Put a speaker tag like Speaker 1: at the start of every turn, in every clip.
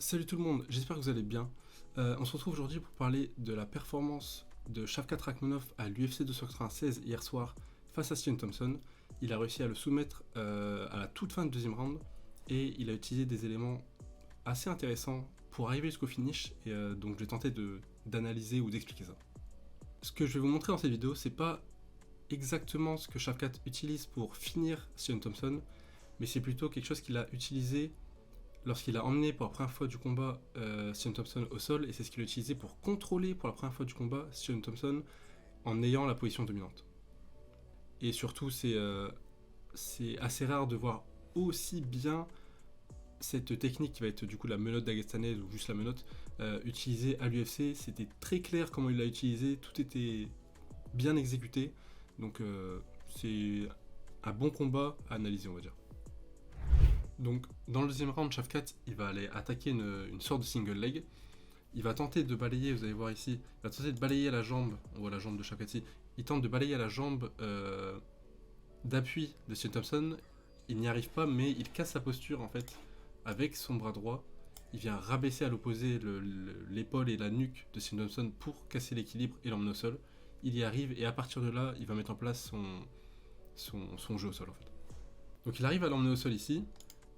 Speaker 1: Salut tout le monde, j'espère que vous allez bien. On se retrouve aujourd'hui pour parler de la performance de Shavkat Rakhmonov à l'UFC 296 hier soir face à Stephen Thompson. Il a réussi à le soumettre à la toute fin du deuxième round et il a utilisé des éléments assez intéressants pour arriver jusqu'au finish et donc je vais tenter d'analyser ou d'expliquer ça. Ce que je vais vous montrer dans cette vidéo, c'est pas exactement ce que Shavkat utilise pour finir Stephen Thompson, mais c'est plutôt quelque chose qu'il a utilisé lorsqu'il a emmené pour la première fois du combat Stephen Thompson au sol, et c'est ce qu'il a utilisé pour contrôler pour la première fois du combat Stephen Thompson en ayant la position dominante. Et surtout, c'est assez rare de voir aussi bien cette technique qui va être du coup la menotte d'Agastanaise ou juste la menotte utilisée à l'UFC. C'était très clair comment il l'a utilisé, tout était bien exécuté, donc c'est un bon combat à analyser, on va dire. Donc dans le deuxième round, Shavkat il va aller attaquer une sorte de single leg. Il va tenter de balayer, vous allez voir ici, il va tenter de balayer la jambe, on voit la jambe de Shavkat ici, il tente de balayer la jambe d'appui de Stephen Thompson, il n'y arrive pas mais il casse sa posture en fait avec son bras droit, il vient rabaisser à l'opposé l'épaule et la nuque de Stephen Thompson pour casser l'équilibre et l'emmener au sol. Il y arrive et à partir de là, il va mettre en place son jeu au sol en fait. Donc il arrive à l'emmener au sol ici.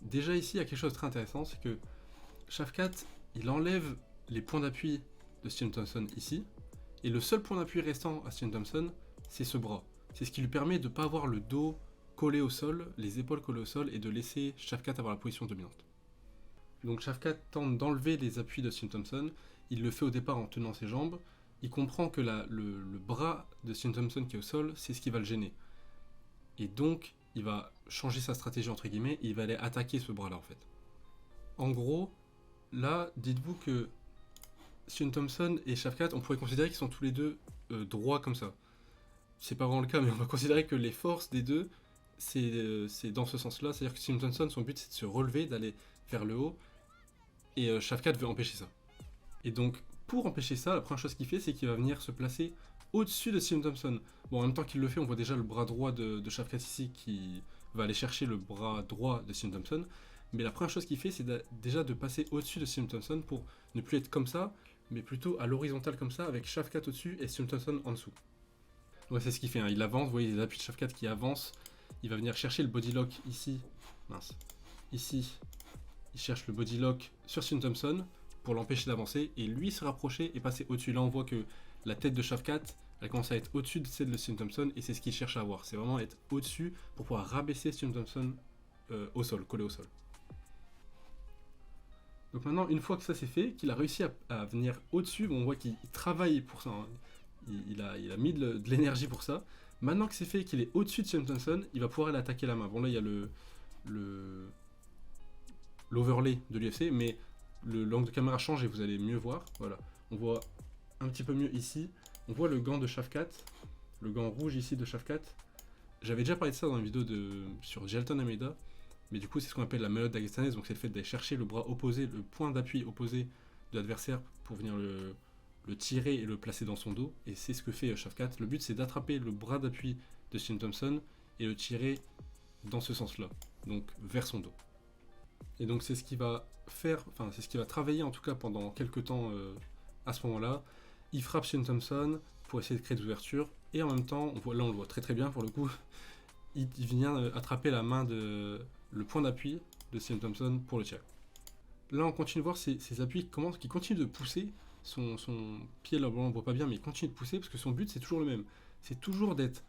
Speaker 1: Déjà ici, il y a quelque chose de très intéressant, c'est que Shavkat, il enlève les points d'appui de Stephen Thompson ici, et le seul point d'appui restant à Stephen Thompson, c'est ce bras. C'est ce qui lui permet de ne pas avoir le dos collé au sol, les épaules collées au sol, et de laisser Shavkat avoir la position dominante. Donc Shavkat tente d'enlever les appuis de Stephen Thompson, il le fait au départ en tenant ses jambes, il comprend que le bras de Stephen Thompson qui est au sol, c'est ce qui va le gêner. Et donc, il va changer sa stratégie entre guillemets et il va aller attaquer ce bras là en fait. En gros, là, dites-vous que Stephen Thompson et Shavkat, on pourrait considérer qu'ils sont tous les deux droits comme ça. C'est pas vraiment le cas, mais on va considérer que les forces des deux, c'est dans ce sens-là. C'est-à-dire que Stephen Thompson, son but c'est de se relever, d'aller vers le haut, et Shavkat veut empêcher ça. Et donc, pour empêcher ça, la première chose qu'il fait, c'est qu'il va venir se placer au-dessus de Stephen Thompson. Bon, en même temps qu'il le fait, on voit déjà le bras droit de Shavkat ici qui va aller chercher le bras droit de Stephen Thompson. Mais la première chose qu'il fait, c'est déjà de passer au-dessus de Stephen Thompson pour ne plus être comme ça, mais plutôt à l'horizontale comme ça, avec Shavkat au-dessus et Stephen Thompson en dessous. Ouais, c'est ce qu'il fait, hein. Il avance, vous voyez les appuis de Shavkat qui avancent. Il va venir chercher le body lock ici. Mince. Ici, il cherche le body lock sur Stephen Thompson pour l'empêcher d'avancer, et lui se rapprocher et passer au-dessus. Là, on voit que la tête de Shavkat, elle commence à être au-dessus de celle de Stephen Thompson, et c'est ce qu'il cherche à avoir. C'est vraiment être au-dessus pour pouvoir rabaisser Stephen Thompson au sol, collé au sol. Donc maintenant, une fois que ça c'est fait, qu'il a réussi à venir au-dessus, bon, on voit qu'il travaille pour ça, hein. Il a mis de l'énergie pour ça. Maintenant que c'est fait, qu'il est au-dessus de Stephen Thompson, il va pouvoir aller attaquer la main. Bon, là, il y a l'overlay de l'UFC, mais l'angle de caméra change et vous allez mieux voir. Voilà, on voit un petit peu mieux ici. On voit le gant de Shavkat, le gant rouge ici de Shavkat. J'avais déjà parlé de ça dans une vidéo sur Jailton Almeida, mais du coup c'est ce qu'on appelle la menotte d'Agastanaise, donc c'est le fait d'aller chercher le bras opposé, le point d'appui opposé de l'adversaire pour venir le tirer et le placer dans son dos, et c'est ce que fait Shavkat. Le but c'est d'attraper le bras d'appui de Stephen Thompson et le tirer dans ce sens-là, donc vers son dos. Et donc c'est ce qu'il va faire, enfin c'est ce qu'il va travailler en tout cas pendant quelques temps à ce moment-là. Il frappe Stephen Thompson pour essayer de créer des ouvertures, et en même temps, là on le voit très très bien pour le coup, il vient attraper la main le point d'appui de Stephen Thompson pour le tirer. Là on continue de voir ses appuis qui continuent de pousser, son pied là on ne voit pas bien, mais il continue de pousser parce que son but c'est toujours le même, c'est toujours d'être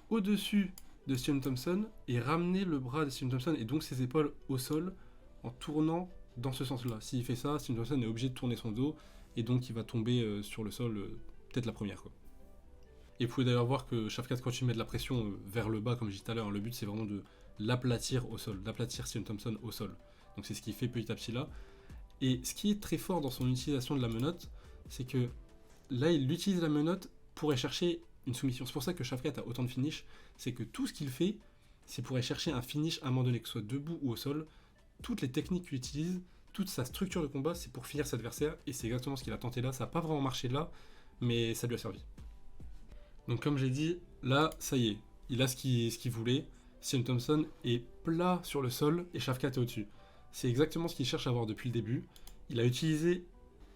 Speaker 1: au-dessus de Stephen Thompson et ramener le bras de Stephen Thompson et donc ses épaules au sol en tournant dans ce sens-là. S'il fait ça, Stephen Thompson est obligé de tourner son dos et donc il va tomber sur le sol peut-être la première quoi. Et vous pouvez d'ailleurs voir que Shavkat continue de mettre de la pression vers le bas comme je disais tout à l'heure, le but c'est vraiment de l'aplatir au sol, d'aplatir Stephen Thompson au sol. Donc c'est ce qu'il fait petit à petit là. Et ce qui est très fort dans son utilisation de la menotte, c'est que là il utilise la menotte pour aller chercher une soumission. C'est pour ça que Shavkat a autant de finish, c'est que tout ce qu'il fait, c'est pour aller chercher un finish à un moment donné, que ce soit debout ou au sol. Toutes les techniques qu'il utilise, toute sa structure de combat, c'est pour finir cet adversaire, et c'est exactement ce qu'il a tenté là. Ça n'a pas vraiment marché là, mais ça lui a servi. Donc comme j'ai dit, là, ça y est, il a ce qu'il voulait. Stephen Thompson est plat sur le sol et Shavkat est au-dessus. C'est exactement ce qu'il cherche à avoir depuis le début. Il a utilisé,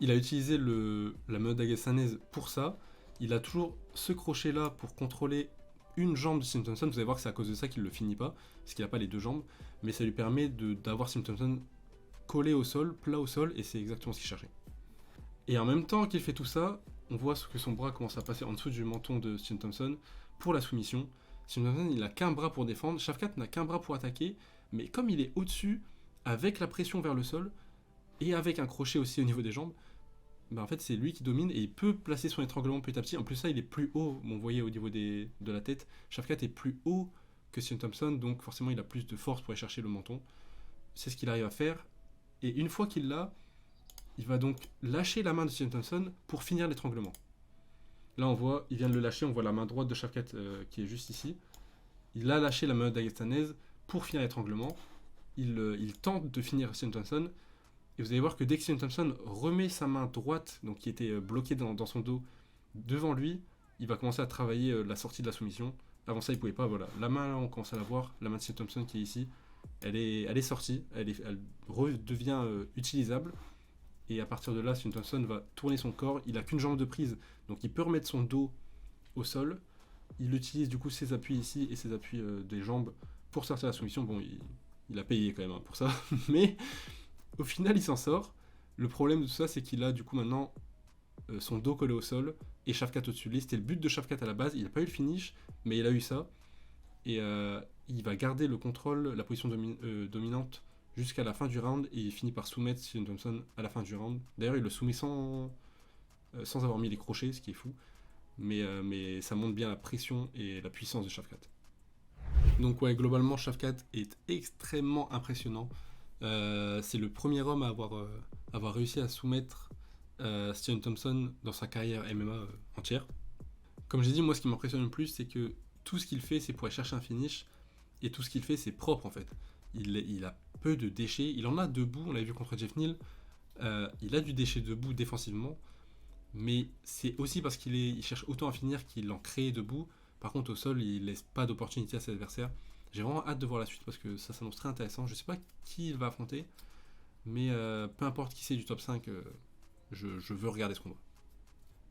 Speaker 1: la méthode dagestanaise pour ça. Il a toujours ce crochet-là pour contrôler une jambe de Sim Thompson. Vous allez voir que c'est à cause de ça qu'il ne le finit pas, parce qu'il n'a pas les deux jambes. Mais ça lui permet d'avoir Sim Thompson collé au sol, plat au sol, et c'est exactement ce qu'il cherchait. Et en même temps qu'il fait tout ça, on voit que son bras commence à passer en dessous du menton de Sim Thompson pour la soumission. Sim Thompson, il n'a qu'un bras pour défendre, Shafkat n'a qu'un bras pour attaquer, mais comme il est au-dessus, avec la pression vers le sol, et avec un crochet aussi au niveau des jambes, bah en fait c'est lui qui domine et il peut placer son étranglement petit à petit. En plus ça, il est plus haut, bon, vous voyez au niveau de la tête, Shafkat est plus haut que Sim Thompson, donc forcément il a plus de force pour aller chercher le menton. C'est ce qu'il arrive à faire, et une fois qu'il l'a, il va donc lâcher la main de Sim Thompson pour finir l'étranglement. Là on voit, il vient de le lâcher, on voit la main droite de Shafkat qui est juste ici. Il a lâché la main dagestanaise pour finir l'étranglement. Il tente de finir Sim Thompson. Et vous allez voir que dès que Sim Thompson remet sa main droite, donc qui était bloquée dans son dos, devant lui, il va commencer à travailler la sortie de la soumission. Avant ça, il pouvait pas, voilà. La main, là, on commence à la voir, la main de Sim Thompson qui est ici, elle est sortie, elle redevient utilisable. Et à partir de là, Sim Thompson va tourner son corps. Il a qu'une jambe de prise, donc il peut remettre son dos au sol. Il utilise du coup ses appuis ici et ses appuis des jambes pour sortir la soumission. Bon, il a payé quand même hein, pour ça, mais au final, il s'en sort. Le problème de tout ça, c'est qu'il a du coup maintenant son dos collé au sol et Shafkat au-dessus de lui. C'était le but de Shafkat à la base. Il n'a pas eu le finish, mais il a eu ça. Et il va garder le contrôle, la position dominante jusqu'à la fin du round. Et il finit par soumettre Sim Thompson à la fin du round. D'ailleurs, il le soumet sans avoir mis les crochets, ce qui est fou. Mais ça montre bien la pression et la puissance de Shafkat. Donc ouais, globalement, Shafkat est extrêmement impressionnant. C'est le premier homme à avoir réussi à soumettre Stephen Thompson dans sa carrière MMA entière. Comme j'ai dit, moi ce qui m'impressionne le plus, c'est que tout ce qu'il fait, c'est pour aller chercher un finish, et tout ce qu'il fait, c'est propre en fait. Il a peu de déchets, il en a debout, on l'a vu contre Jeff Neal, il a du déchet debout défensivement, mais c'est aussi parce il cherche autant à finir qu'il en crée debout. Par contre, au sol, il laisse pas d'opportunité à ses adversaires. J'ai vraiment hâte de voir la suite parce que ça s'annonce très intéressant. Je sais pas qui il va affronter, mais peu importe qui c'est du top 5, je veux regarder ce combat.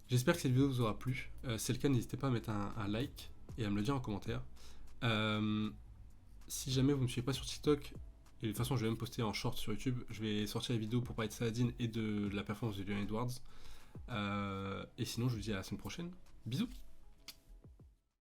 Speaker 1: J'espère que cette vidéo vous aura plu. Si c'est le cas, n'hésitez pas à mettre un like et à me le dire en commentaire. Si jamais vous ne me suivez pas sur TikTok, et de toute façon je vais même poster en short sur YouTube, je vais sortir la vidéo pour parler de Saladin et de la performance de Leon Edwards. Et sinon, je vous dis à la semaine prochaine. Bisous!